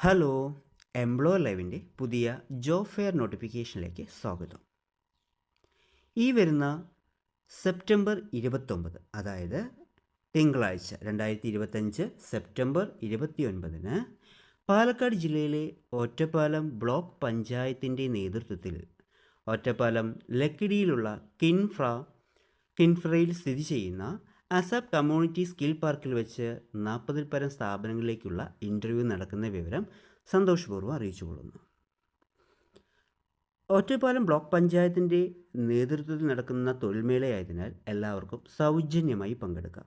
Hello, employer ലൈവിൻ്റെ പുതിയ job fair നോട്ടിഫിക്കേഷനിലേക്ക് സ്വാഗതം. ഈ വരുന്ന സെപ്റ്റംബർ 29, അതായത് തിങ്കളാഴ്ച 2025 സെപ്റ്റംബർ 29 പാലക്കാട് ജില്ലയിലെ ഒറ്റപ്പാലം ബ്ലോക്ക് പഞ്ചായത്തിൻ്റെ നേതൃത്വത്തിൽ ഒറ്റപ്പാലം ലക്കിടിയിലുള്ള കിൻഫ്രയിൽ സ്ഥിതി ചെയ്യുന്ന അസാപ് കമ്മ്യൂണിറ്റി സ്കിൽ പാർക്കിൽ വെച്ച് 40-ൽ പരം സ്ഥാപനങ്ങളിലേക്കുള്ള ഇൻ്റർവ്യൂ നടക്കുന്ന വിവരം സന്തോഷപൂർവ്വം അറിയിച്ചുകൊള്ളുന്നു. ഒറ്റപ്പാലം ബ്ലോക്ക് പഞ്ചായത്തിൻ്റെ നേതൃത്വത്തിൽ നടക്കുന്ന തൊഴിൽമേളയായതിനാൽ എല്ലാവർക്കും സൗജന്യമായി പങ്കെടുക്കാം.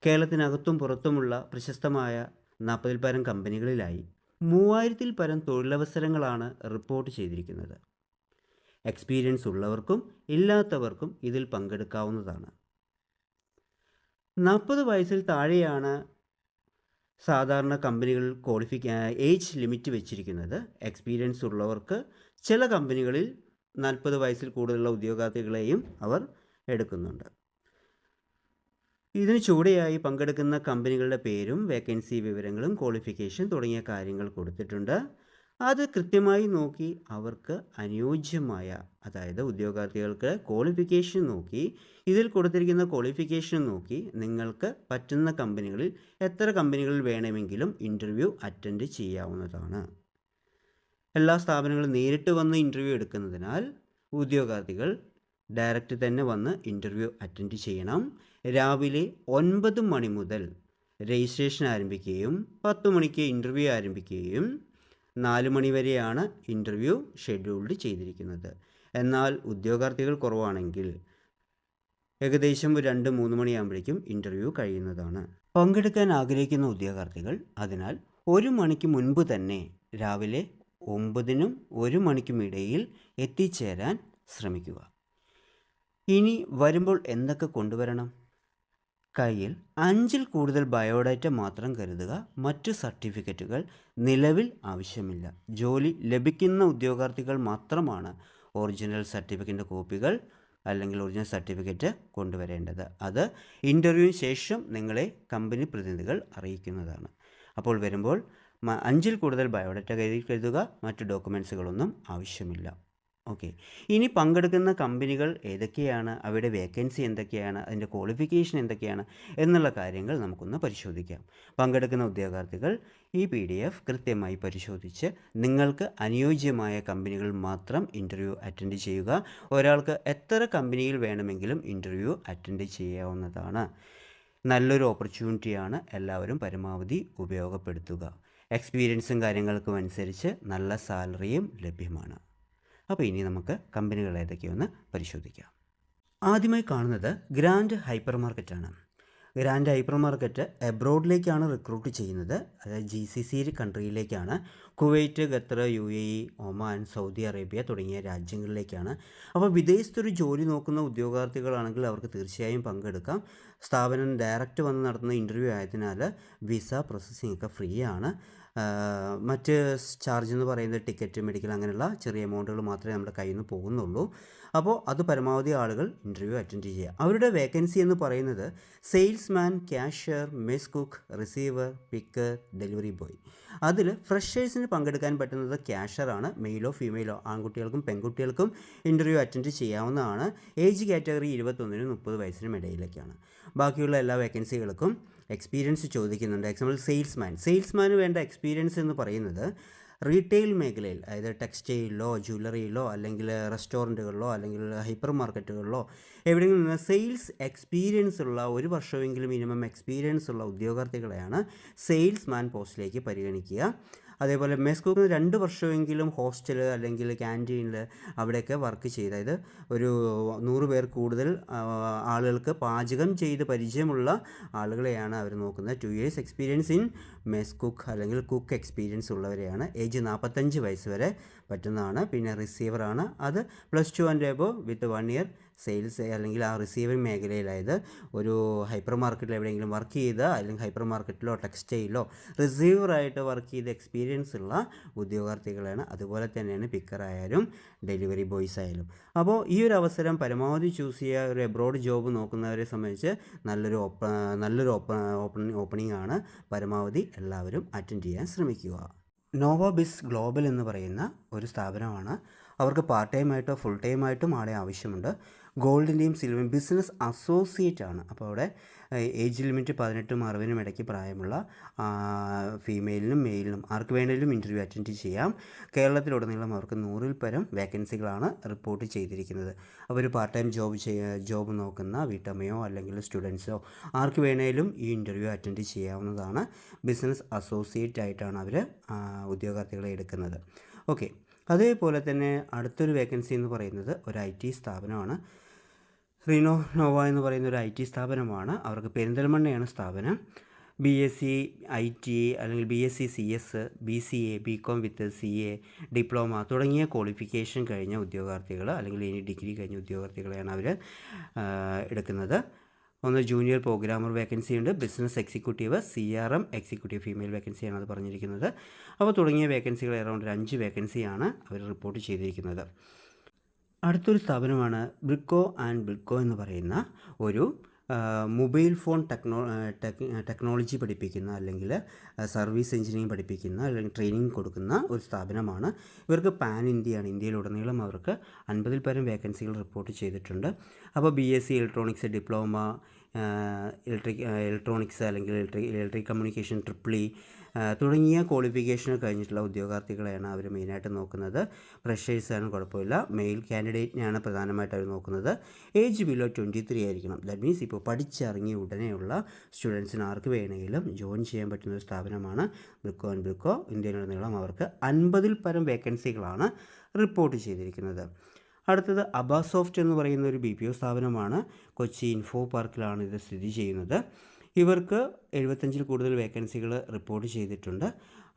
കേരളത്തിനകത്തും പുറത്തുമുള്ള പ്രശസ്തമായ 40-ൽ പരം കമ്പനികളിലായി 3000-ൽ പരം തൊഴിലവസരങ്ങളാണ് റിപ്പോർട്ട് ചെയ്തിരിക്കുന്നത്. എക്സ്പീരിയൻസ് ഉള്ളവർക്കും ഇല്ലാത്തവർക്കും ഇതിൽ പങ്കെടുക്കാവുന്നതാണ്. 40 വയസ്സിൽ താഴെയാണ് സാധാരണ കമ്പനികൾ ഏജ് ലിമിറ്റ് വെച്ചിരിക്കുന്നത്. എക്സ്പീരിയൻസ് ഉള്ളവർക്ക് ചില കമ്പനികളിൽ 40 വയസ്സിൽ കൂടുതലുള്ള ഉദ്യോഗാർത്ഥികളെയും അവർ എടുക്കുന്നുണ്ട്. ഇതിന് ചുവടെയായി പങ്കെടുക്കുന്ന കമ്പനികളുടെ പേരും വേക്കൻസി വിവരങ്ങളും ക്വാളിഫിക്കേഷൻ തുടങ്ങിയ കാര്യങ്ങൾ കൊടുത്തിട്ടുണ്ട്. അത് കൃത്യമായി നോക്കി അവർക്ക് അനുയോജ്യമായ, അതായത് ഉദ്യോഗാർത്ഥികൾക്ക് ക്വാളിഫിക്കേഷൻ നോക്കി, ഇതിൽ കൊടുത്തിരിക്കുന്ന ക്വാളിഫിക്കേഷൻ നോക്കി നിങ്ങൾക്ക് പറ്റുന്ന കമ്പനികളിൽ എത്ര കമ്പനികളിൽ വേണമെങ്കിലും ഇൻ്റർവ്യൂ അറ്റൻഡ് ചെയ്യാവുന്നതാണ്. എല്ലാ സ്ഥാപനങ്ങളും നേരിട്ട് വന്ന് ഇൻ്റർവ്യൂ എടുക്കുന്നതിനാൽ ഉദ്യോഗാർത്ഥികൾ ഡയറക്റ്റ് തന്നെ വന്ന് ഇൻ്റർവ്യൂ അറ്റൻഡ് ചെയ്യണം. രാവിലെ 9 മണി മുതൽ രജിസ്ട്രേഷൻ ആരംഭിക്കുകയും 10 മണിക്ക് ഇൻ്റർവ്യൂ ആരംഭിക്കുകയും 4 മണി വരെയാണ് ഇൻ്റർവ്യൂ ഷെഡ്യൂൾഡ് ചെയ്തിരിക്കുന്നത്. എന്നാൽ ഉദ്യോഗാർത്ഥികൾ കുറവാണെങ്കിൽ ഏകദേശം 2-3 മണിയാകുമ്പോഴേക്കും ഇൻ്റർവ്യൂ കഴിയുന്നതാണ്. പങ്കെടുക്കാൻ ആഗ്രഹിക്കുന്ന ഉദ്യോഗാർത്ഥികൾ അതിനാൽ 1 മണിക്ക് മുൻപ് തന്നെ രാവിലെ 9-നും 1 മണിക്കും ഇടയിൽ എത്തിച്ചേരാൻ ശ്രമിക്കുക. ഇനി വരുമ്പോൾ എന്തൊക്കെ കൊണ്ടുവരണം? കയ്യിൽ 5-ൽ കൂടുതൽ ബയോഡാറ്റ മാത്രം കരുതുക. മറ്റു സർട്ടിഫിക്കറ്റുകൾ നിലവിൽ ആവശ്യമില്ല. ജോലി ലഭിക്കുന്ന ഉദ്യോഗാർത്ഥികൾ മാത്രമാണ് ഒറിജിനൽ സർട്ടിഫിക്കറ്റിൻ്റെ കോപ്പികൾ അല്ലെങ്കിൽ ഒറിജിനൽ സർട്ടിഫിക്കറ്റ് കൊണ്ടുവരേണ്ടത്. അത് ഇൻ്റർവ്യൂവിന് ശേഷം നിങ്ങളെ കമ്പനി പ്രതിനിധികൾ അറിയിക്കുന്നതാണ്. അപ്പോൾ വരുമ്പോൾ 5-ൽ കൂടുതൽ ബയോഡാറ്റ കരുതുക. മറ്റു ഡോക്യുമെൻറ്റ്സുകളൊന്നും ആവശ്യമില്ല. ഓക്കെ, ഇനി പങ്കെടുക്കുന്ന കമ്പനികൾ ഏതൊക്കെയാണ്, അവയുടെ വേക്കൻസി എന്തൊക്കെയാണ്, അതിൻ്റെ ക്വാളിഫിക്കേഷൻ എന്തൊക്കെയാണ് എന്നുള്ള കാര്യങ്ങൾ നമുക്കൊന്ന് പരിശോധിക്കാം. പങ്കെടുക്കുന്ന ഉദ്യോഗാർത്ഥികൾ ഈ PDF കൃത്യമായി പരിശോധിച്ച് നിങ്ങൾക്ക് അനുയോജ്യമായ കമ്പനികൾ മാത്രം ഇൻ്റർവ്യൂ അറ്റൻഡ് ചെയ്യുക. ഒരാൾക്ക് എത്ര കമ്പനിയിൽ വേണമെങ്കിലും ഇൻ്റർവ്യൂ അറ്റൻഡ് ചെയ്യാവുന്നതാണ്. നല്ലൊരു ഓപ്പർച്യൂണിറ്റിയാണ്, എല്ലാവരും പരമാവധി ഉപയോഗപ്പെടുത്തുക. എക്സ്പീരിയൻസും കാര്യങ്ങൾക്കും അനുസരിച്ച് നല്ല സാലറിയും ലഭ്യമാണ്. അപ്പോൾ ഇനി നമുക്ക് കമ്പനികൾ ഏതൊക്കെയൊന്ന് പരിശോധിക്കാം. ആദ്യമായി കാണുന്നത് ഗ്രാൻഡ് ഹൈപ്പർ മാർക്കറ്റാണ്. ഗ്രാൻഡ് ഹൈപ്പർ മാർക്കറ്റ് എബ്രോഡിലേക്കാണ് റിക്രൂട്ട് ചെയ്യുന്നത്. അതായത് GCC കൺട്രിയിലേക്കാണ്. Kuwait, Qatar, UAE, Oman, Saudi Arabia തുടങ്ങിയ രാജ്യങ്ങളിലേക്കാണ്. അപ്പോൾ വിദേശത്തൊരു ജോലി നോക്കുന്ന ഉദ്യോഗാർത്ഥികളാണെങ്കിൽ അവർക്ക് തീർച്ചയായും പങ്കെടുക്കാം. സ്ഥാപനം ഡയറക്റ്റ് വന്ന് നടത്തുന്ന ഇൻ്റർവ്യൂ ആയതിനാൽ വിസ പ്രോസസ്സിംഗ് ഒക്കെ ഫ്രീ ആണ്. മറ്റ് ചാർജ് എന്ന് പറയുന്നത് ടിക്കറ്റ്, മെഡിക്കൽ അങ്ങനെയുള്ള ചെറിയ എമൗണ്ടുകൾ മാത്രമേ നമ്മുടെ കയ്യിൽ നിന്ന് പോകുന്നുള്ളൂ. അപ്പോൾ അത് പരമാവധി ആളുകൾ ഇൻ്റർവ്യൂ അറ്റൻഡ് ചെയ്യുക. അവരുടെ വേക്കൻസി എന്ന് പറയുന്നത് salesman, cashier, mess cook, receiver, picker, delivery boy. അതിൽ ഫ്രഷേഴ്സിന് പങ്കെടുക്കാൻ പറ്റുന്നത് ക്യാഷ്യറാണ്. മെയിലോ ഫീമെയിലോ ആൺകുട്ടികൾക്കും പെൺകുട്ടികൾക്കും ഇൻ്റർവ്യൂ അറ്റൻഡ് ചെയ്യാവുന്നതാണ്. ഏജ് കാറ്റഗറി 21-നും 30 വയസ്സിനും ഇടയിലേക്കാണ്. ബാക്കിയുള്ള എല്ലാ വേക്കൻസികൾക്കും എക്സ്പീരിയൻസ് ചോദിക്കുന്നുണ്ട്. എക്സാമ്പിൾ സെയിൽസ്മാന് വേണ്ട എക്സ്പീരിയൻസ് എന്ന് പറയുന്നത് റീറ്റെയിൽ മേഖലയിൽ, അതായത് ടെക്സ്റ്റൈലിലോ ജ്വല്ലറിയിലോ അല്ലെങ്കിൽ റെസ്റ്റോറൻറ്റുകളിലോ അല്ലെങ്കിൽ ഹൈപ്പർ മാർക്കറ്റുകളിലോ എവിടെയെങ്കിലും നിന്ന് സെയിൽസ് എക്സ്പീരിയൻസ് ഉള്ള 1 വർഷമെങ്കിലും മിനിമം എക്സ്പീരിയൻസ് ഉള്ള ഉദ്യോഗാർത്ഥികളെയാണ് സെയിൽസ്മാൻ പോസ്റ്റിലേക്ക് പരിഗണിക്കുക. അതേപോലെ മെസ് കുക്ക് 2 വർഷമെങ്കിലും ഹോസ്റ്റൽ അല്ലെങ്കിൽ ക്യാൻറ്റീനിൽ അവിടെയൊക്കെ വർക്ക് ചെയ്ത്, അതായത് ഒരു 100 പേർ കൂടുതൽ ആളുകൾക്ക് പാചകം ചെയ്ത് പരിചയമുള്ള ആളുകളെയാണ് അവർ നോക്കുന്നത്. 2 years experience in mess cook അല്ലെങ്കിൽ കുക്ക് എക്സ്പീരിയൻസ് ഉള്ളവരെയാണ്. ഏജ് 45 വയസ്സ് വരെ പറ്റുന്നതാണ്. പിന്നെ റിസീവറാണ്, അത് +2 and above with 1 year sales അല്ലെങ്കിൽ ആ റിസീവിങ് മേഖലയിൽ, അതായത് ഒരു ഹൈപ്പർ മാർക്കറ്റിൽ എവിടെയെങ്കിലും വർക്ക് ചെയ്ത് അല്ലെങ്കിൽ ഹൈപ്പർ മാർക്കറ്റിലോ ടെക്സ്റ്റൈലിലോ റിസീവറായിട്ട് വർക്ക് ചെയ്ത് എക്സ്പീരിയൻസ് ഉള്ള ഉദ്യോഗാർത്ഥികളാണ്. അതുപോലെ തന്നെയാണ് പിക്കർ ആയാലും ഡെലിവറി ബോയ്സ് ആയാലും. അപ്പോൾ ഈ ഒരു അവസരം പരമാവധി ചൂസ് ചെയ്യുക. ഒരു എബ്രോഡ് ജോബ് നോക്കുന്നവരെ സംബന്ധിച്ച് നല്ലൊരു ഓപ്പണിംഗ് ആണ്. പരമാവധി എല്ലാവരും അറ്റൻഡ് ചെയ്യാൻ ശ്രമിക്കുക. നോവാബിസ് ഗ്ലോബൽ എന്ന് പറയുന്ന ഒരു സ്ഥാപനമാണ്. അവർക്ക് പാർട്ട് ടൈം ആയിട്ടോ ഫുൾ ടൈം ആയിട്ടും ആളെ ആവശ്യമുണ്ട്. ഗോൾഡിൻ്റെയും സിൽവറും ബിസിനസ് അസോസിയേറ്റ് ആണ്. അപ്പോൾ അവിടെ ഏജ് ലിമിറ്റ് 18-നും 60-നും ഇടയ്ക്ക് പ്രായമുള്ള ഫീമെയിലിനും മെയിലിനും ആർക്ക് വേണമെങ്കിലും ഇൻ്റർവ്യൂ അറ്റൻഡ് ചെയ്യാം. കേരളത്തിലുടനീളം അവർക്ക് 100-ൽ പരം വേക്കൻസികളാണ് റിപ്പോർട്ട് ചെയ്തിരിക്കുന്നത്. അപ്പോൾ ഒരു പാർട്ട് ടൈം ജോബ് നോക്കുന്ന വീട്ടമ്മയോ അല്ലെങ്കിൽ സ്റ്റുഡൻസോ ആർക്ക് വേണമെങ്കിലും ഈ ഇൻ്റർവ്യൂ അറ്റൻഡ് ചെയ്യാവുന്നതാണ്. ബിസിനസ് അസോസിയേറ്റ് ആയിട്ടാണ് അവർ ഉദ്യോഗാർത്ഥികളെ എടുക്കുന്നത്. ഓക്കെ, അതേപോലെ തന്നെ അടുത്തൊരു വേക്കൻസി എന്ന് പറയുന്നത് ഒരു IT സ്ഥാപനമാണ്. റീനോ നോവ എന്ന് പറയുന്ന ഒരു IT സ്ഥാപനമാണ്. അവർക്ക് പെരിന്തൽമണ്ണയാണ് സ്ഥാപനം. BSc IT അല്ലെങ്കിൽ BSc CS, BCA, BCom വിത്ത് CA, ഡിപ്ലോമ തുടങ്ങിയ ക്വാളിഫിക്കേഷൻ കഴിഞ്ഞ ഉദ്യോഗാർത്ഥികൾ അല്ലെങ്കിൽ ഇനി ഡിഗ്രി കഴിഞ്ഞ ഉദ്യോഗാർത്ഥികളെയാണ് അവർ എടുക്കുന്നത്. ഒന്ന് ജൂനിയർ പ്രോഗ്രാമർ വേക്കൻസി ഉണ്ട്. Business executive, CRM executive female വേക്കൻസിയാണ് അത് പറഞ്ഞിരിക്കുന്നത്. അപ്പോൾ തുടങ്ങിയ വേക്കൻസികൾ അറൗണ്ട് 5 വേക്കൻസിയാണ് അവർ റിപ്പോർട്ട് ചെയ്തിരിക്കുന്നത്. അടുത്തൊരു സ്ഥാപനമാണ് ബ്രിക്കോ ആൻഡ് ബ്രിക്കോ എന്ന് പറയുന്ന ഒരു മൊബൈൽ ഫോൺ ടെക്നോളജി പഠിപ്പിക്കുന്ന അല്ലെങ്കിൽ സർവീസ് എഞ്ചിനീയറിംഗ് പഠിപ്പിക്കുന്ന അല്ലെങ്കിൽ ട്രെയിനിങ് കൊടുക്കുന്ന ഒരു സ്ഥാപനമാണ്. ഇവർക്ക് പാൻ ഇന്ത്യയാണ്. ഇന്ത്യയിലുടനീളം അവർക്ക് 50-ൽ പരം വേക്കൻസികൾ റിപ്പോർട്ട് ചെയ്തിട്ടുണ്ട്. അപ്പോൾ BSc ഇലക്ട്രോണിക്സ്, ഡിപ്ലോമ ഇലക്ട്രോണിക്സ് അല്ലെങ്കിൽ ഇലക്ട്രിക് കമ്മ്യൂണിക്കേഷൻ, ട്രിപ്പിൾ തുടങ്ങിയ ക്വാളിഫിക്കേഷൻ കഴിഞ്ഞിട്ടുള്ള ഉദ്യോഗാർത്ഥികളെയാണ് അവർ മെയിനായിട്ട് നോക്കുന്നത്. ഫ്രഷേഴ്സാണ്, കുഴപ്പമില്ല. മെയിൽ കാൻഡിഡേറ്റിനെയാണ് പ്രധാനമായിട്ട് അവർ നോക്കുന്നത്. ഏജ് ബിലോ 23 ആയിരിക്കണം. ദാറ്റ് മീൻസ് ഇപ്പോൾ പഠിച്ചിറങ്ങിയ ഉടനെയുള്ള സ്റ്റുഡൻസിന് ആർക്ക് വേണമെങ്കിലും ജോയിൻ ചെയ്യാൻ പറ്റുന്ന ഒരു സ്ഥാപനമാണ് ബ്രിക്കോ ആൻഡ് ബ്രിക്കോ. ഇന്ത്യയിലുടനീളം അവർക്ക് 50-ൽ പരം വേക്കൻസികളാണ് റിപ്പോർട്ട് ചെയ്തിരിക്കുന്നത്. അടുത്തത് അബാസോഫ്റ്റ് എന്ന് പറയുന്ന ഒരു BPO സ്ഥാപനമാണ്. കൊച്ചി ഇൻഫോ പാർക്കിലാണ് ഇത് സ്ഥിതി ചെയ്യുന്നത്. ഇവർക്ക് 75-ൽ കൂടുതൽ വേക്കൻസികൾ റിപ്പോർട്ട് ചെയ്തിട്ടുണ്ട്.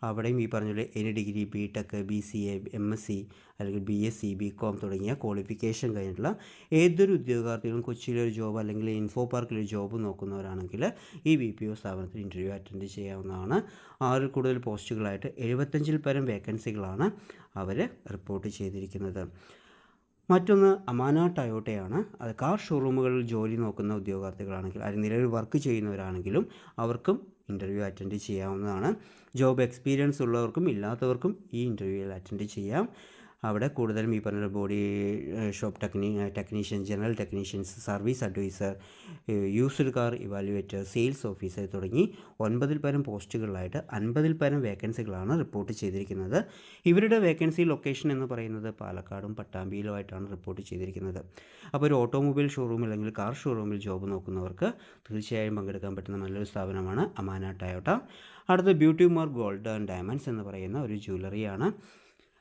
അവിടെയും ഈ പറഞ്ഞ any degree, BTech, BCA, MSc അല്ലെങ്കിൽ BSc, BCom തുടങ്ങിയ ക്വാളിഫിക്കേഷൻ കഴിഞ്ഞിട്ടുള്ള ഏതൊരു ഉദ്യോഗാർത്ഥികളും കൊച്ചിയിലൊരു ജോബ് അല്ലെങ്കിൽ ഇൻഫോ പാർക്കിലൊരു ജോബ് നോക്കുന്നവരാണെങ്കിൽ ഈ BPO സ്ഥാപനത്തിൽ ഇൻ്റർവ്യൂ അറ്റൻഡ് ചെയ്യാവുന്നതാണ്. 6-ൽ കൂടുതൽ പോസ്റ്റുകളായിട്ട് 75-ൽ പരം വേക്കൻസികളാണ് അവർ റിപ്പോർട്ട് ചെയ്തിരിക്കുന്നത്. മറ്റൊന്ന് അമാന ടയോട്ടയാണ്. അത് കാർ ഷോറൂമുകളിൽ ജോലി നോക്കുന്ന ഉദ്യോഗാർത്ഥികളാണെങ്കിൽ, അത് നിലവിൽ വർക്ക് ചെയ്യുന്നവരാണെങ്കിലും അവർക്കും ഇൻ്റർവ്യൂ അറ്റൻഡ് ചെയ്യാവുന്നതാണ്. ജോബ് എക്സ്പീരിയൻസ് ഉള്ളവർക്കും ഇല്ലാത്തവർക്കും ഈ ഇൻ്റർവ്യൂവിൽ അറ്റൻഡ് ചെയ്യാം. അവിടെ കൂടുതലും ഈ പറഞ്ഞ body shop technician, general technicians, service adviser, used car evaluator, sales officer തുടങ്ങി 9-ൽ പരം പോസ്റ്റുകളിലായിട്ട് 50-ൽ പരം വേക്കൻസികളാണ് റിപ്പോർട്ട് ചെയ്തിരിക്കുന്നത്. ഇവരുടെ വേക്കൻസി ലൊക്കേഷൻ എന്ന് പറയുന്നത് പാലക്കാടും പട്ടാമ്പിയിലുമായിട്ടാണ് റിപ്പോർട്ട് ചെയ്തിരിക്കുന്നത്. അപ്പോൾ ഒരു ഓട്ടോമൊബൈൽ ഷോറൂമിൽ അല്ലെങ്കിൽ കാർ ഷോറൂമിൽ ജോബ് നോക്കുന്നവർക്ക് തീർച്ചയായും പങ്കെടുക്കാൻ പറ്റുന്ന നല്ലൊരു സ്ഥാപനമാണ് അമാന ടയോട്ട. അടുത്ത beauty Mark Gold and diamonds എന്ന് പറയുന്ന ഒരു ജ്വല്ലറിയാണ്.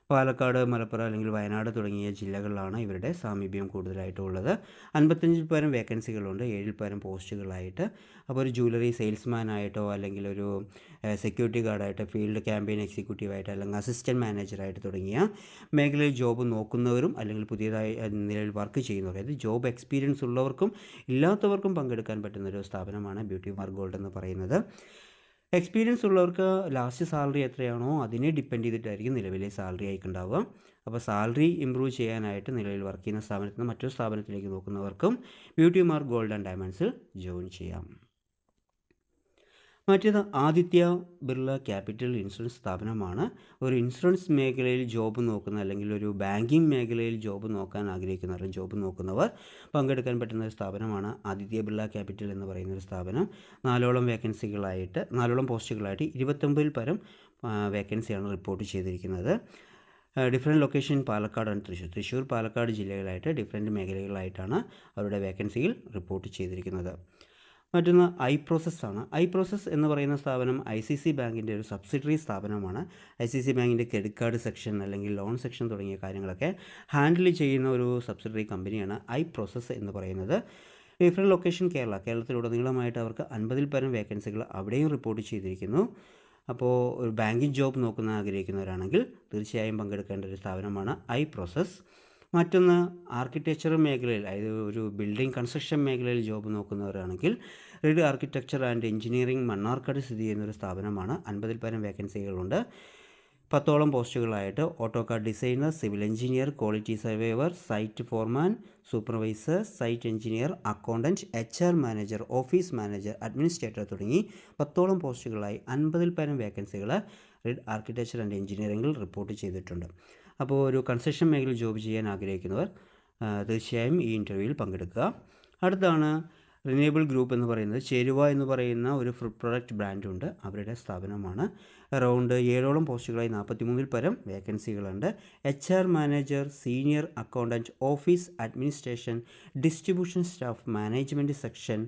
പാലക്കാട്, മലപ്പുറം അല്ലെങ്കിൽ വയനാട് തുടങ്ങിയ ജില്ലകളിലാണ് ഇവരുടെ സാമീപ്യം കൂടുതലായിട്ടുള്ളത്. 55-ൽ പരം വേക്കൻസികളുണ്ട്, 7-ൽ പരം പോസ്റ്റുകളായിട്ട്. അപ്പോൾ ഒരു ജ്വല്ലറി സെയിൽസ്മാനായിട്ടോ അല്ലെങ്കിൽ ഒരു സെക്യൂരിറ്റി ഗാർഡായിട്ട്, ഫീൽഡ് ക്യാമ്പയിൻ എക്സിക്യൂട്ടീവായിട്ട് അല്ലെങ്കിൽ അസിസ്റ്റൻറ്റ് മാനേജറായിട്ട് തുടങ്ങിയ മേഖലയിൽ ജോബ് നോക്കുന്നവരും അല്ലെങ്കിൽ പുതിയതായി നിലവിൽ വർക്ക് ചെയ്യുന്നവർ, അതായത് ജോബ് എക്സ്പീരിയൻസ് ഉള്ളവർക്കും ഇല്ലാത്തവർക്കും പങ്കെടുക്കാൻ പറ്റുന്നൊരു സ്ഥാപനമാണ് ബ്യൂട്ടി മാർക്ക് ഗോൾഡ് എന്ന് പറയുന്നത്. എക്സ്പീരിയൻസ് ഉള്ളവർക്ക് ലാസ്റ്റ് സാലറി എത്രയാണോ അതിനെ ഡിപ്പെൻഡ് ചെയ്തിട്ടായിരിക്കും നിലവിലെ സാലറി ആയിട്ടുണ്ടാവുക. അപ്പോൾ സാലറി ഇമ്പ്രൂവ് ചെയ്യാനായിട്ട് നിലവിൽ വർക്ക് ചെയ്യുന്ന സ്ഥാപനത്തിൽ നിന്ന് മറ്റൊരു സ്ഥാപനത്തിലേക്ക് നോക്കുന്നവർക്കും ബ്യൂട്ടി മാർക്ക് ഗോൾഡ് ആൻഡ് ഡയമണ്ട്സിൽ ജോയിൻ ചെയ്യാം. മറ്റേത് ആദിത്യ ബിർള ക്യാപിറ്റൽ ഇൻഷുറൻസ് സ്ഥാപനമാണ്. ഒരു ഇൻഷുറൻസ് മേഖലയിൽ ജോബ് നോക്കുന്ന അല്ലെങ്കിൽ ഒരു ബാങ്കിങ് മേഖലയിൽ ജോബ് നോക്കാൻ ആഗ്രഹിക്കുന്നവർ, ജോബ് നോക്കുന്നവർ പങ്കെടുക്കാൻ പറ്റുന്ന ഒരു സ്ഥാപനമാണ് ആദിത്യ ബിർള ക്യാപിറ്റൽ എന്ന് പറയുന്ന ഒരു സ്ഥാപനം. 4 പോസ്റ്റുകളായിട്ട് 29-ൽ പരം വേക്കൻസിയാണ് റിപ്പോർട്ട് ചെയ്തിരിക്കുന്നത്. ഡിഫറെൻറ്റ് ലൊക്കേഷൻ പാലക്കാടാണ്, തൃശ്ശൂർ പാലക്കാട് ജില്ലകളായിട്ട് ഡിഫറെൻറ്റ് മേഖലകളായിട്ടാണ് അവരുടെ വേക്കൻസിയിൽ റിപ്പോർട്ട് ചെയ്തിരിക്കുന്നത്. മറ്റൊന്ന് ഐപ്രോസസ് ആണ്. ഐപ്രോസസ് എന്ന് പറയുന്ന സ്ഥാപനം ICICI ബാങ്കിൻ്റെ ഒരു സബ്സിഡറി സ്ഥാപനമാണ്. ICICI ബാങ്കിൻ്റെ ക്രെഡിറ്റ് കാർഡ് സെക്ഷൻ അല്ലെങ്കിൽ ലോൺ സെക്ഷൻ തുടങ്ങിയ കാര്യങ്ങളൊക്കെ ഹാൻഡിൽ ചെയ്യുന്ന ഒരു സബ്സിഡറി കമ്പനിയാണ് ഐപ്രോസസ് എന്ന് പറയുന്നത്. ഡിഫറെൻറ്റ് ലൊക്കേഷൻ കേരളത്തിലുടനീളമായിട്ട് അവർക്ക് 50-ൽ പരം വേക്കൻസികൾ അവിടെയും റിപ്പോർട്ട് ചെയ്തിരിക്കുന്നു. അപ്പോൾ ഒരു ബാങ്കിങ് ജോബ് ആഗ്രഹിക്കുന്നവരാണെങ്കിൽ തീർച്ചയായും പങ്കെടുക്കേണ്ട ഒരു സ്ഥാപനമാണ് ഐപ്രോസസ്. മറ്റൊന്ന് ആർക്കിടെക്ചർ മേഖലയിൽ, അതായത് ഒരു ബിൽഡിംഗ് കൺസ്ട്രക്ഷൻ മേഖലയിൽ ജോബ് നോക്കുന്നവരാണെങ്കിൽ Red Architecture and Engineering Mannarkkad സ്ഥിതി ചെയ്യുന്നൊരു സ്ഥാപനമാണ്. 50-ൽ പരം വേക്കൻസികളുണ്ട്. 10ഓളം പോസ്റ്റുകളായിട്ട് AutoCAD designer, civil engineer, quality surveyor, site foreman, supervisor, site engineer, accountant, HR manager, office manager, administrator തുടങ്ങി 10ഓളം പോസ്റ്റുകളായി 50-ൽ പരം വേക്കൻസികൾ റെഡ് ആർക്കിടെക്ചർ ആൻഡ് എഞ്ചിനീയറിംഗിൽ റിപ്പോർട്ട് ചെയ്തിട്ടുണ്ട്. അപ്പോൾ ഒരു കൺസ്ട്രക്ഷൻ മേഖലയിൽ ജോബ് ചെയ്യാൻ ആഗ്രഹിക്കുന്നവർ തീർച്ചയായും ഈ ഇൻ്റർവ്യൂവിൽ പങ്കെടുക്കുക. അടുത്താണ് റിന്യൂവബിൾ ഗ്രൂപ്പ് എന്ന് പറയുന്നത്. ചേരുവ എന്ന് പറയുന്ന ഒരു ഫുഡ് പ്രൊഡക്റ്റ് ബ്രാൻഡുണ്ട്, അവരുടെ സ്ഥാപനമാണ്. അറൗണ്ട് 7ഓളം പോസ്റ്റുകളായി 43-ൽ പരം വേക്കൻസികളുണ്ട്. HR manager, senior accountant, office administration, distribution staff, management section,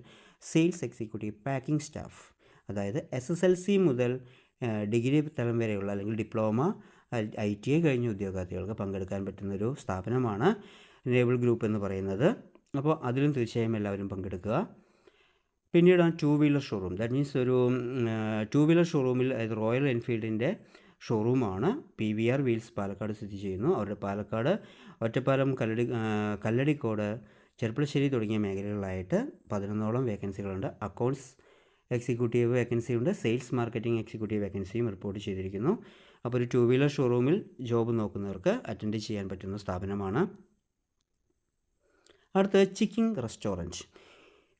sales executive, packing staff. അതായത് SSLC മുതൽ ഡിഗ്രി തലം വരെയുള്ള അല്ലെങ്കിൽ ഡിപ്ലോമ, ITI കഴിഞ്ഞ ഉദ്യോഗാർത്ഥികൾക്ക് പങ്കെടുക്കാൻ പറ്റുന്നൊരു സ്ഥാപനമാണ് റിന്യൂവബിൾ ഗ്രൂപ്പ് എന്ന് പറയുന്നത്. അപ്പോൾ അതിലും തീർച്ചയായും എല്ലാവരും പങ്കെടുക്കുക. പിന്നീടാണ് 2 വീലർ ഷോറൂം. ദാറ്റ് മീൻസ് ഒരു 2 വീലർ ഷോറൂമിൽ, അതായത് റോയൽ എൻഫീൽഡിൻ്റെ ഷോറൂമാണ്. PVR വീൽസ് പാലക്കാട് സ്ഥിതി ചെയ്യുന്നു. അവരുടെ പാലക്കാട്, ഒറ്റപ്പാലം, കല്ലടിക്കോട്, ചെർപ്പളശ്ശേരി തുടങ്ങിയ മേഖലകളിലായിട്ട് 11ഓളം വേക്കൻസികളുണ്ട്. അക്കൗണ്ട്സ് എക്സിക്യൂട്ടീവ് വേക്കൻസിയുണ്ട്. സെയിൽസ് മാർക്കറ്റിംഗ് എക്സിക്യൂട്ടീവ് വേക്കൻസിയും റിപ്പോർട്ട് ചെയ്തിരിക്കുന്നു. അപ്പോൾ ഒരു 2 വീലർ ഷോറൂമിൽ ജോബ് നോക്കുന്നവർക്ക് അറ്റൻഡ് ചെയ്യാൻ പറ്റുന്ന സ്ഥാപനമാണ്. അടുത്തത് ചിക്കിങ് റെസ്റ്റോറൻറ്റ്.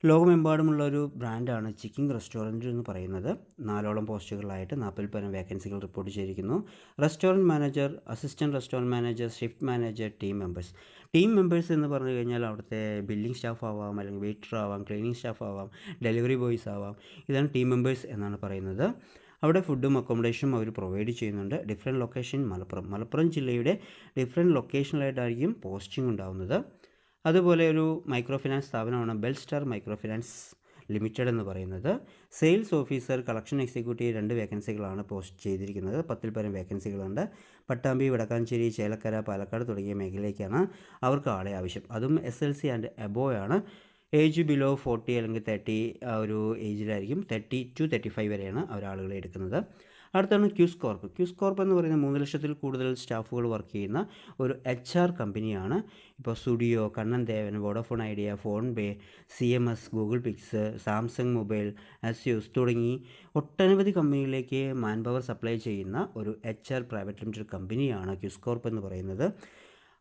ലോകമെമ്പാടുമുള്ള ഒരു ബ്രാൻഡാണ് ചിക്കിങ് റെസ്റ്റോറൻറ്റ് എന്ന് പറയുന്നത്. 4ഓളം പോസ്റ്റുകളിലായിട്ട് 40-ൽ പരം വേക്കൻസികൾ റിപ്പോർട്ട് ചെയ്തിരിക്കുന്നു. Restaurant manager, assistant restaurant manager, shift manager, team members എന്ന് പറഞ്ഞു കഴിഞ്ഞാൽ അവിടുത്തെ ബില്ലിംഗ് സ്റ്റാഫ് ആവാം, അല്ലെങ്കിൽ വെയിറ്റർ ആവാം, ക്ലീനിങ് സ്റ്റാഫ് ആവാം, ഡെലിവറി ബോയ്സ് ആവാം. ഇതാണ് ടീം മെമ്പേഴ്സ് എന്നാണ് പറയുന്നത്. അവിടെ ഫുഡും അക്കോമഡേഷനും അവർ പ്രൊവൈഡ് ചെയ്യുന്നുണ്ട്. ഡിഫറെൻറ്റ് ലൊക്കേഷൻ മലപ്പുറം ജില്ലയുടെ ഡിഫറെൻറ്റ് ലൊക്കേഷനിലായിട്ടായിരിക്കും പോസ്റ്റിംഗ് ഉണ്ടാവുന്നത്. അതുപോലെ ഒരു മൈക്രോ ഫിനാൻസ് സ്ഥാപനമാണ് Bell Star Micro Finance Limited എന്ന് പറയുന്നത്. സെയിൽസ് ഓഫീസർ, കളക്ഷൻ എക്സിക്യൂട്ടീവ് 2 വേക്കൻസികളാണ് പോസ്റ്റ് ചെയ്തിരിക്കുന്നത്. 10-ൽ പരം വേക്കൻസികളുണ്ട്. പട്ടാമ്പി, വടക്കാഞ്ചേരി, ചേലക്കര, പാലക്കാട് തുടങ്ങിയ മേഖലയിലേക്കാണ് അവർക്ക് ആളെ ആവശ്യം. അതും SLC ആൻഡ് എബോവ് ആണ്. ഏജ് ബിലോ 40 അല്ലെങ്കിൽ 30 ആ ഒരു ഏജിലായിരിക്കും. 30 to 35 വരെയാണ് അവർ ആളുകളെ എടുക്കുന്നത്. അടുത്താണ് ക്യൂസ് കോർപ്പ് എന്ന് പറയുന്ന 3 ലക്ഷത്തിൽ കൂടുതൽ സ്റ്റാഫുകൾ വർക്ക് ചെയ്യുന്ന ഒരു HR കമ്പനിയാണ്. ഇപ്പോൾ studio, Kannan Devan, Vodafone Idea, PhonePe, CMS, Google Pix, Samsung mobile, ASUS തുടങ്ങി ഒട്ടനവധി കമ്പനികളിലേക്ക് മാൻ പവർ സപ്ലൈ ചെയ്യുന്ന ഒരു HR പ്രൈവറ്റ് ലിമിറ്റഡ് കമ്പനിയാണ് ക്യൂസ് കോർപ്പ് എന്ന് പറയുന്നത്.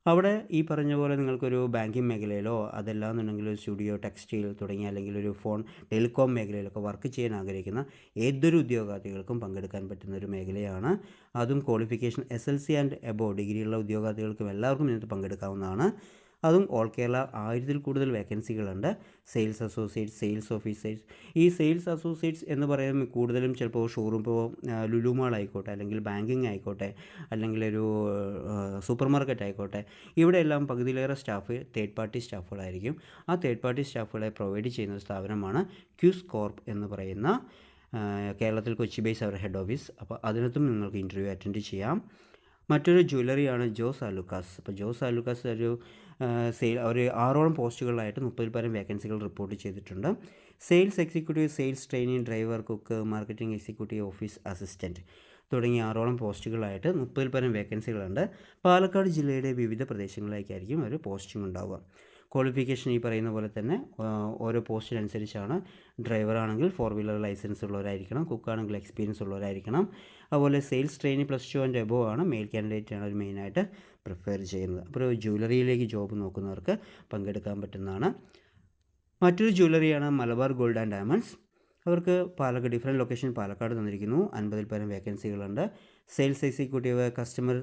അവിടെ ഈ പറഞ്ഞ പോലെ നിങ്ങൾക്കൊരു ബാങ്കിങ് മേഖലയിലോ അതല്ലാന്നുണ്ടെങ്കിൽ ഒരു സ്റ്റുഡിയോ, ടെക്സ്റ്റൈൽ തുടങ്ങിയ അല്ലെങ്കിൽ ഒരു ഫോൺ, ടെലികോം മേഖലയിലൊക്കെ വർക്ക് ചെയ്യാൻ ആഗ്രഹിക്കുന്ന ഏതൊരു ഉദ്യോഗാർത്ഥികൾക്കും പങ്കെടുക്കാൻ പറ്റുന്ന ഒരു മേഖലയാണ്. അതും ക്വാളിഫിക്കേഷൻ SLC ആൻഡ് എബോവ് ഡിഗ്രിയുള്ള ഉദ്യോഗാർത്ഥികൾക്കും എല്ലാവർക്കും ഇതിനകത്ത് പങ്കെടുക്കാവുന്നതാണ്. അതും ഓൾ കേരള 1000-ൽ കൂടുതൽ വേക്കൻസികളുണ്ട്. Sales associates, sales officers. ഈ സെയിൽസ് അസോസിയേറ്റ്സ് എന്ന് പറയുമ്പോൾ കൂടുതലും ചിലപ്പോൾ ഷോറൂം, ഇപ്പോൾ ലുലു മാൾ ആയിക്കോട്ടെ, അല്ലെങ്കിൽ ബാങ്കിങ് ആയിക്കോട്ടെ, അല്ലെങ്കിൽ ഒരു സൂപ്പർ മാർക്കറ്റ് ആയിക്കോട്ടെ, ഇവിടെയെല്ലാം പകുതിയിലേറെ സ്റ്റാഫ് തേർഡ് പാർട്ടി സ്റ്റാഫുകളായിരിക്കും. ആ തേർഡ് പാർട്ടി സ്റ്റാഫുകളെ പ്രൊവൈഡ് ചെയ്യുന്ന സ്ഥാപനമാണ് ക്യൂസ് കോർപ്പ് എന്ന് പറയുന്ന, കേരളത്തിൽ കൊച്ചി ബേസ് അവരുടെ ഹെഡ് ഓഫീസ്. അപ്പോൾ അതിനകത്തും നിങ്ങൾക്ക് ഇൻ്റർവ്യൂ അറ്റൻഡ് ചെയ്യാം. മറ്റൊരു ജ്വല്ലറിയാണ് ജോസ് ആലുക്കാസ്. അപ്പോൾ ജോസ് ആലുക്കാസ് ഒരു 6ഓളം പോസ്റ്റുകളിലായിട്ട് 30-ൽ പരം വേക്കൻസികൾ റിപ്പോർട്ട് ചെയ്തിട്ടുണ്ട്. Sales executive, sales trainee, driver, cook, marketing executive, office assistant തുടങ്ങിയ 6ഓളം പോസ്റ്റുകളായിട്ട് 30-ൽ പരം വേക്കൻസികളുണ്ട്. പാലക്കാട് ജില്ലയുടെ വിവിധ പ്രദേശങ്ങളിലേക്കായിരിക്കും ഒരു പോസ്റ്റിംഗ് ഉണ്ടാവുക. ക്വാളിഫിക്കേഷൻ ഈ പറയുന്ന പോലെ തന്നെ ഓരോ പോസ്റ്റിനനുസരിച്ചാണ്. ഡ്രൈവറാണെങ്കിൽ 4 വീലർ ലൈസൻസ് ഉള്ളവരായിരിക്കണം. കുക്കാണെങ്കിൽ എക്സ്പീരിയൻസ് ഉള്ളവരായിരിക്കണം. അതുപോലെ സെയിൽസ് ട്രെയിനി +2 ആൻഡ് എബോവ് ആണ്. മെയിൽ കാൻഡിഡേറ്റാണ് ഒരു മെയിനായിട്ട് പ്രിഫർ ചെയ്യുന്നത്. അപ്പോൾ ഒരു ജ്വല്ലറിയിലേക്ക് ജോബ് നോക്കുന്നവർക്ക് പങ്കെടുക്കാൻ പറ്റുന്നതാണ്. മറ്റൊരു ജ്വല്ലറിയാണ് മലബാർ ഗോൾഡ് ആൻഡ് ഡയമണ്ട്സ്. അവർക്ക് ഡിഫറെൻറ്റ് ലൊക്കേഷൻ പാലക്കാട് തന്നിരിക്കുന്നു. 50-ൽ പരം വേക്കൻസികളുണ്ട്. Sales executive, customer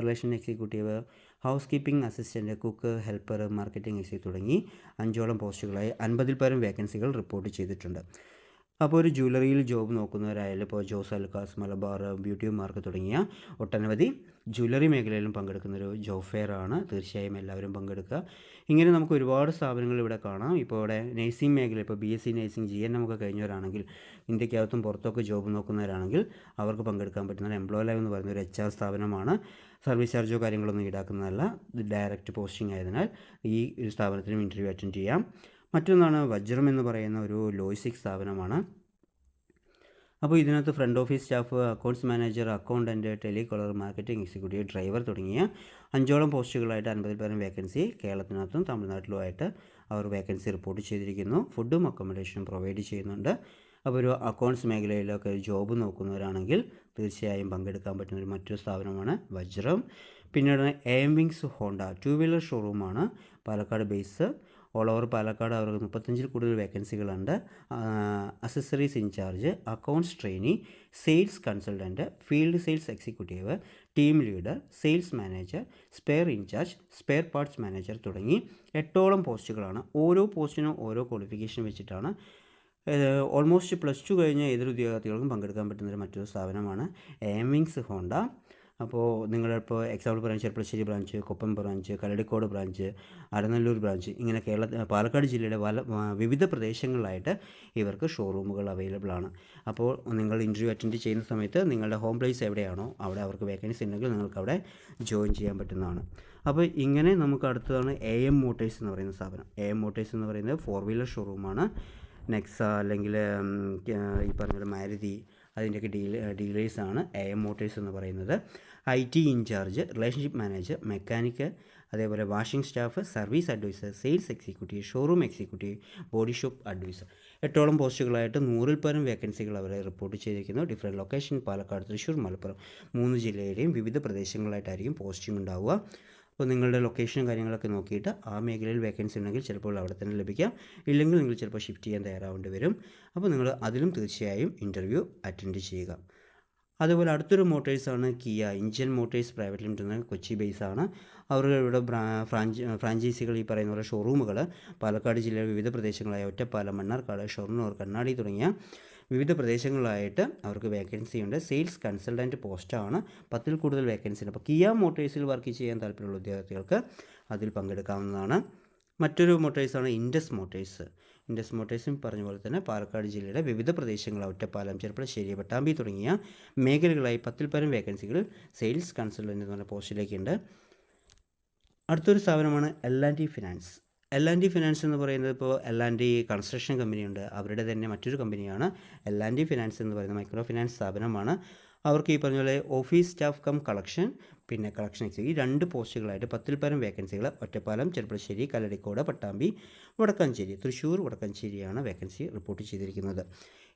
relation executive, housekeeping assistant, cook, helper, marketing executive തുടങ്ങി 5ഓളം പോസ്റ്റുകളായി 50-ൽ പരം വേക്കൻസികൾ റിപ്പോർട്ട് ചെയ്തിട്ടുണ്ട്. അപ്പോൾ ഒരു ജ്വല്ലറിയിൽ ജോബ് നോക്കുന്നവരായാലും ഇപ്പോൾ ജോസ് ആലുക്കാസ്, മലബാർ, ബ്യൂട്ടി മാർക്ക് തുടങ്ങിയ ഒട്ടനവധി ജ്വല്ലറി മേഖലയിലും പങ്കെടുക്കുന്നൊരു ജോബ് ഫെയർ ആണ്. തീർച്ചയായും എല്ലാവരും പങ്കെടുക്കുക. ഇങ്ങനെ നമുക്ക് ഒരുപാട് സ്ഥാപനങ്ങൾ ഇവിടെ കാണാം. ഇപ്പോൾ ഇവിടെ നഴ്സിംഗ് മേഖല, ഇപ്പോൾ BSc നഴ്സിംഗ്, GNM ഒക്കെ കഴിഞ്ഞവരാണെങ്കിൽ, ഇന്ത്യക്കകത്തും പുറത്തൊക്കെ ജോബ് നോക്കുന്നവരാണെങ്കിൽ അവർക്ക് പങ്കെടുക്കാൻ പറ്റുന്ന എംപ്ലോയ് ലൈവ് എന്ന് പറയുന്ന ഒരു HR സ്ഥാപനമാണ്. സർവീസ് ചാർജോ കാര്യങ്ങളൊന്നും ഈടാക്കുന്നതല്ല. ഇത് ഡയറക്റ്റ് പോസ്റ്റിംഗ് ആയതിനാൽ ഈ ഒരു സ്ഥാപനത്തിനും ഇൻ്റർവ്യൂ അറ്റൻഡ് ചെയ്യാം. മറ്റൊന്നാണ് വജ്രം എന്ന് പറയുന്ന ഒരു ലോജിസ്റ്റിക് സ്ഥാപനമാണ്. അപ്പോൾ ഇതിനകത്ത് front office staff, accounts manager, accountant, telecaller, marketing executive, driver തുടങ്ങിയ 5ഓളം പോസ്റ്റുകളായിട്ട് 50 പേരും വേക്കൻസി കേരളത്തിനകത്തും തമിഴ്നാട്ടിലുമായിട്ട് അവർ വേക്കൻസി റിപ്പോർട്ട് ചെയ്തിരിക്കുന്നു. ഫുഡും അക്കോമഡേഷനും പ്രൊവൈഡ് ചെയ്യുന്നുണ്ട്. അപ്പോൾ ഒരു അക്കൗണ്ട്സ് മേഖലയിലൊക്കെ ജോബ് നോക്കുന്നവരാണെങ്കിൽ തീർച്ചയായും പങ്കെടുക്കാൻ പറ്റുന്ന മറ്റൊരു സ്ഥാപനമാണ് വജ്രം. പിന്നീട് AM വിങ്സ് ഹോണ്ട 2 വീലർ ഷോറൂമാണ് Palakkad base. All over Palakkad അവർക്ക് 35 കൂടുതൽ വേക്കൻസികളുണ്ട്. Accessories incharge, accounts trainee, sales consultant, field sales executive, team leader, sales manager, spare incharge, spare parts manager തുടങ്ങി 8ഓളം പോസ്റ്റുകളാണ്. ഓരോ പോസ്റ്റിനും ഓരോ ക്വാളിഫിക്കേഷൻ വെച്ചിട്ടാണ്. ഓൾമോസ്റ്റ് +2 കഴിഞ്ഞ ഏതൊരു ഉദ്യോഗാർത്ഥികൾക്കും പങ്കെടുക്കാൻ പറ്റുന്നൊരു മറ്റൊരു സ്ഥാപനമാണ് AM വിങ്സ് ഹോണ്ട. അപ്പോൾ നിങ്ങളിപ്പോൾ എക്സാമ്പിൾ പറയാൻ Cherpulassery branch, Koppam branch, Kalladikode branch, Aranallur branch, ഇങ്ങനെ പാലക്കാട് ജില്ലയുടെ വിവിധ പ്രദേശങ്ങളിലായിട്ട് ഇവർക്ക് ഷോറൂമുകൾ അവൈലബിൾ ആണ്. അപ്പോൾ നിങ്ങൾ ഇൻ്റർവ്യൂ അറ്റൻഡ് ചെയ്യുന്ന സമയത്ത് നിങ്ങളുടെ ഹോം പ്ലേസ് എവിടെയാണോ അവിടെ അവർക്ക് വേക്കൻസി ഉണ്ടെങ്കിൽ നിങ്ങൾക്ക് അവിടെ ജോയിൻ ചെയ്യാൻ പറ്റുന്നതാണ്. അപ്പോൾ ഇങ്ങനെ നമുക്ക് അടുത്തതാണ് AM മോട്ടേഴ്സ് എന്ന് പറയുന്ന സ്ഥാപനം. AM മോട്ടേഴ്സ് എന്ന് പറയുന്നത് 4 വീലർ ഷോറൂമാണ്. നെക്സ അല്ലെങ്കിൽ ഈ പറഞ്ഞ മാരുതി അതിൻ്റെയൊക്കെ ഡീലേഴ്സാണ് AM മോട്ടേഴ്സ് എന്ന് പറയുന്നത്. IT incharge, relationship manager, mechanic, അതേപോലെ washing staff, service advisor, sales executive, showroom executive, body shop advisor. 8ഓളം പോസ്റ്റുകളായിട്ട് 100-ൽ പരം വേക്കൻസികൾ അവർ റിപ്പോർട്ട് ചെയ്തിരിക്കുന്നു. ഡിഫറെൻറ്റ് ലൊക്കേഷൻ പാലക്കാട്, തൃശ്ശൂർ, മലപ്പുറം 3 ജില്ലയുടെയും വിവിധ പ്രദേശങ്ങളായിട്ടായിരിക്കും പോസ്റ്റിംഗ് ഉണ്ടാവുക. അപ്പോൾ നിങ്ങളുടെ ലൊക്കേഷനും കാര്യങ്ങളൊക്കെ നോക്കിയിട്ട് ആ മേഖലയിൽ വേക്കൻസി ഉണ്ടെങ്കിൽ ചിലപ്പോൾ അവിടെ തന്നെ ലഭിക്കാം, ഇല്ലെങ്കിൽ നിങ്ങൾ ചിലപ്പോൾ ഷിഫ്റ്റ് ചെയ്യാൻ തയ്യാറാവേണ്ടി വരും. അപ്പോൾ നിങ്ങൾ അതിലും തീർച്ചയായും ഇൻ്റർവ്യൂ അറ്റൻഡ് ചെയ്യുക. അതുപോലെ അടുത്തൊരു മോട്ടേഴ്സാണ് Kia Indian Motors Private Limited, Kochi ബേസാണ്. അവരുടെ ഫ്രാഞ്ചൈസികൾ ഈ പറയുന്ന പോലെ ഷോറൂമുകൾ പാലക്കാട് ജില്ലയിലെ വിവിധ പ്രദേശങ്ങളായ ഒറ്റപ്പാലം, മണ്ണാർക്കാട്, ഷൊർണൂർ, കണ്ണാടി തുടങ്ങിയ വിവിധ പ്രദേശങ്ങളിലായിട്ട് അവർക്ക് വേക്കൻസി ഉണ്ട്. സെയിൽസ് കൺസൾട്ടൻറ്റ് പോസ്റ്റാണ്. 10-ൽ കൂടുതൽ വേക്കൻസി ഉണ്ട്. അപ്പോൾ കിയ മോട്ടേഴ്സിൽ വർക്ക് ചെയ്യാൻ താല്പര്യമുള്ള ഉദ്യോഗാർത്ഥികൾക്ക് അതിൽ പങ്കെടുക്കാവുന്നതാണ്. മറ്റൊരു മോട്ടേഴ്സാണ് ഇൻഡസ് മോട്ടേഴ്സ്. ഇൻഡസ് മോട്ടേഴ്സും പറഞ്ഞ പോലെ തന്നെ പാലക്കാട് ജില്ലയുടെ വിവിധ പ്രദേശങ്ങൾ ഒറ്റപ്പാലം, ചെർപ്പളശ്ശേരി, പട്ടാമ്പി തുടങ്ങിയ മേഖലകളായി 10-ൽ പരം വേക്കൻസികൾ സെയിൽസ് കൺസൾട്ടൻറ്റ് എന്ന് പറഞ്ഞ പോസ്റ്റിലേക്കുണ്ട്. അടുത്തൊരു സ്ഥാപനമാണ് L&T ഫിനാൻസ്. L&T ഫിനാൻസ് എന്ന് പറയുന്നത് ഇപ്പോൾ L&T കൺസ്ട്രക്ഷൻ കമ്പനിയുണ്ട്, അവരുടെ തന്നെ മറ്റൊരു കമ്പനിയാണ് L&T ഫിനാൻസ് എന്ന് പറയുന്ന മൈക്രോ ഫിനാൻസ് സ്ഥാപനമാണ്. അവർക്ക് ഈ പറഞ്ഞ പോലെ ഓഫീസ് സ്റ്റാഫ് കം കളക്ഷൻ, പിന്നെ കളക്ഷൻ എക്സിക്യൂട്ടീവ് 2 പോസ്റ്റുകളായിട്ട് 10-ൽ പരം വേക്കൻസികൾ ഒറ്റപ്പാലം, ചെർപ്പളശ്ശേരി, കല്ലടിക്കോട്, പട്ടാമ്പി, വടക്കാഞ്ചേരി, തൃശ്ശൂർ, വടക്കാഞ്ചേരിയാണ് വേക്കൻസി റിപ്പോർട്ട് ചെയ്തിരിക്കുന്നത്.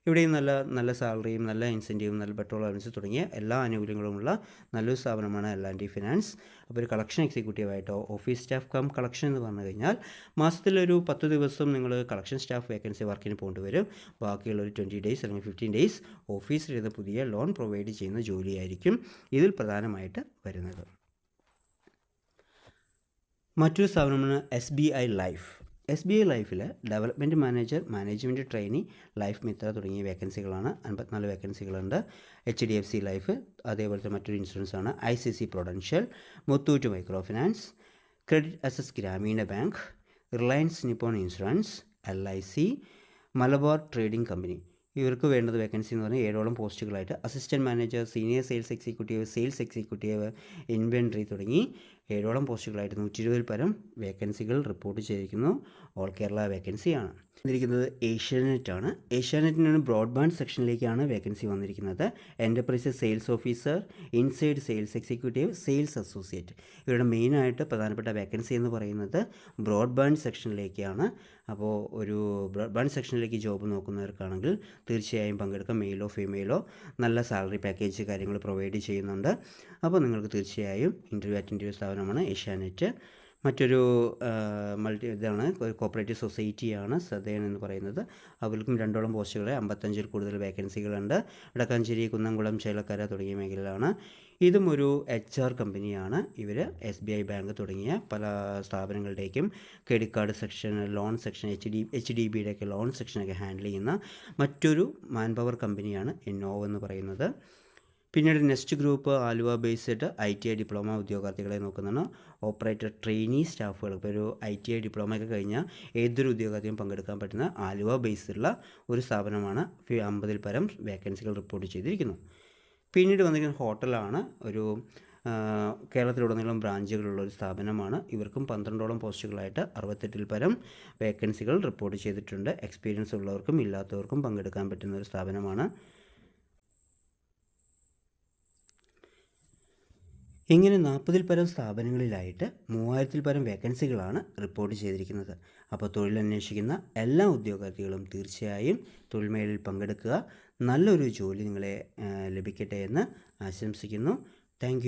ഇവിടെയും നല്ല സാലറിയും നല്ല ഇൻസെൻറ്റീവും നല്ല പെട്രോൾ അലവൻസ് തുടങ്ങിയ എല്ലാ ആനുകൂല്യങ്ങളുമുള്ള നല്ലൊരു സ്ഥാപനമാണ് L&T ഫിനാൻസ്. അപ്പോൾ ഒരു കളക്ഷൻ എക്സിക്യൂട്ടീവായിട്ടോ ഓഫീസ് സ്റ്റാഫ് കം കളക്ഷൻ എന്ന് പറഞ്ഞു കഴിഞ്ഞാൽ മാസത്തിലൊരു 10 ദിവസം നിങ്ങൾ കളക്ഷൻ സ്റ്റാഫ് വേക്കൻസി വർക്കിന് പോകേണ്ടി വരും. ബാക്കിയുള്ളൊരു 20 ഡേയ്സ് അല്ലെങ്കിൽ 15 ഡേയ്സ് ഓഫീസിലിരുന്ന് പുതിയ ലോൺ പ്രൊവൈഡ് ചെയ്യുന്ന ജോലിയായിരിക്കും ഇതിൽ പ്രധാനമായിട്ട് വരുന്നത്. മറ്റൊരു സ്ഥാപനമാണ് SBI ലൈഫ്. SBI ലൈഫിൽ development manager, management trainee, life Mitra തുടങ്ങിയ വേക്കൻസികളാണ്. 54 വേക്കൻസികളുണ്ട്. HDFC ലൈഫ്, അതേപോലത്തെ മറ്റൊരു ഇൻഷുറൻസാണ് ICICI Prudential, Muthoot micro finance, Credit Access Grameen Bank, Reliance Nippon insurance, LIC, Malabar trading company. ഇവർക്ക് വേണ്ടത് വേക്കൻസി എന്ന് പറഞ്ഞാൽ 7ഓളം പോസ്റ്റുകളായിട്ട് assistant manager, senior sales executive, inventory തുടങ്ങി 7ഓളം പോസ്റ്റുകളായിട്ട് 120-ൽ പരം വേക്കൻസികൾ റിപ്പോർട്ട് ചെയ്തിരിക്കുന്നു. ഓൾ കേരള വേക്കൻസിയാണ്. വന്നിരിക്കുന്നത് ഏഷ്യാനെറ്റാണ്. ഏഷ്യാനെറ്റിനാണ് ബ്രോഡ്ബാൻഡ് സെക്ഷനിലേക്കാണ് വേക്കൻസി വന്നിരിക്കുന്നത്. Enterprise sales officer, inside sales executive, sales associate. ഇവരുടെ മെയിനായിട്ട് പ്രധാനപ്പെട്ട വേക്കൻസി എന്ന് പറയുന്നത് ബ്രോഡ്ബാൻഡ് സെക്ഷനിലേക്കാണ്. അപ്പോൾ ഒരു ബ്രോഡ്ബാൻഡ് സെക്ഷനിലേക്ക് ജോബ് നോക്കുന്നവർക്കാണെങ്കിൽ തീർച്ചയായും പങ്കെടുക്കാം. മെയിലോ ഫീമെയിലോ നല്ല സാലറി പാക്കേജ് കാര്യങ്ങൾ പ്രൊവൈഡ് ചെയ്യുന്നുണ്ട്. അപ്പോൾ നിങ്ങൾക്ക് തീർച്ചയായും ഇൻ്റർവ്യൂ അറ്റൻഡ് ചെയ്യുന്ന സ്ഥാപനമാണ് ഏഷ്യാനെറ്റ്. മറ്റൊരു ഇതാണ് ഒരു കോപ്പറേറ്റീവ് സൊസൈറ്റിയാണ് സദേൺ എന്ന് പറയുന്നത്. അവർക്കും 2ഓളം പോസ്റ്റുകൾ 55-ൽ കൂടുതൽ വേക്കൻസികളുണ്ട്. വടക്കാഞ്ചേരി, കുന്നംകുളം, ചേലക്കര തുടങ്ങിയ മേഖലയിലാണ്. ഇതും ഒരു HR കമ്പനിയാണ്. ഇവർ SBI ബാങ്ക് തുടങ്ങിയ പല സ്ഥാപനങ്ങളുടേക്കും credit card section, loan section, HDBയുടെയൊക്കെ ലോൺ സെക്ഷനൊക്കെ ഹാൻഡിൽ ചെയ്യുന്ന മറ്റൊരു മാൻ പവർ കമ്പനിയാണ് ഇന്നോവ എന്ന് പറയുന്നത്. പിന്നീട് Next Group Aluva based ITI diploma ഉദ്യോഗാർത്ഥികളെ നോക്കുന്നതാണ്. ഓപ്പറേറ്റർ ട്രെയിനി സ്റ്റാഫുകൾ, ഇപ്പോൾ ഒരു ITI ഡിപ്ലോമയൊക്കെ കഴിഞ്ഞാൽ ഏതൊരു ഉദ്യോഗാർത്ഥിയും പങ്കെടുക്കാൻ പറ്റുന്ന ആലുവ ബേസ്ഡുള്ള ഒരു സ്ഥാപനമാണ്. 50-ൽ പരം വേക്കൻസികൾ റിപ്പോർട്ട് ചെയ്തിരിക്കുന്നു. പിന്നീട് വന്നിരിക്കുന്ന ഹോട്ടലാണ്. ഒരു കേരളത്തിലുടനീളം ബ്രാഞ്ചുകളുള്ള ഒരു സ്ഥാപനമാണ്. ഇവർക്കും 12ഓളം പോസ്റ്റുകളായിട്ട് 68-ൽ പരം വേക്കൻസികൾ റിപ്പോർട്ട് ചെയ്തിട്ടുണ്ട്. എക്സ്പീരിയൻസ് ഉള്ളവർക്കും ഇല്ലാത്തവർക്കും പങ്കെടുക്കാൻ പറ്റുന്ന ഒരു സ്ഥാപനമാണ്. ഇങ്ങനെ 40-ൽ പരം സ്ഥാപനങ്ങളിലായിട്ട് 3000-ൽ പരം വേക്കൻസികളാണ് റിപ്പോർട്ട് ചെയ്തിരിക്കുന്നത്. അപ്പോൾ തൊഴിലന്വേഷിക്കുന്ന എല്ലാ ഉദ്യോഗാർത്ഥികളും തീർച്ചയായും തൊഴിൽ മേളയിൽ പങ്കെടുക്കുക. നല്ലൊരു ജോലി നിങ്ങളെ ലഭിക്കട്ടെ എന്ന് ആശംസിക്കുന്നു. താങ്ക്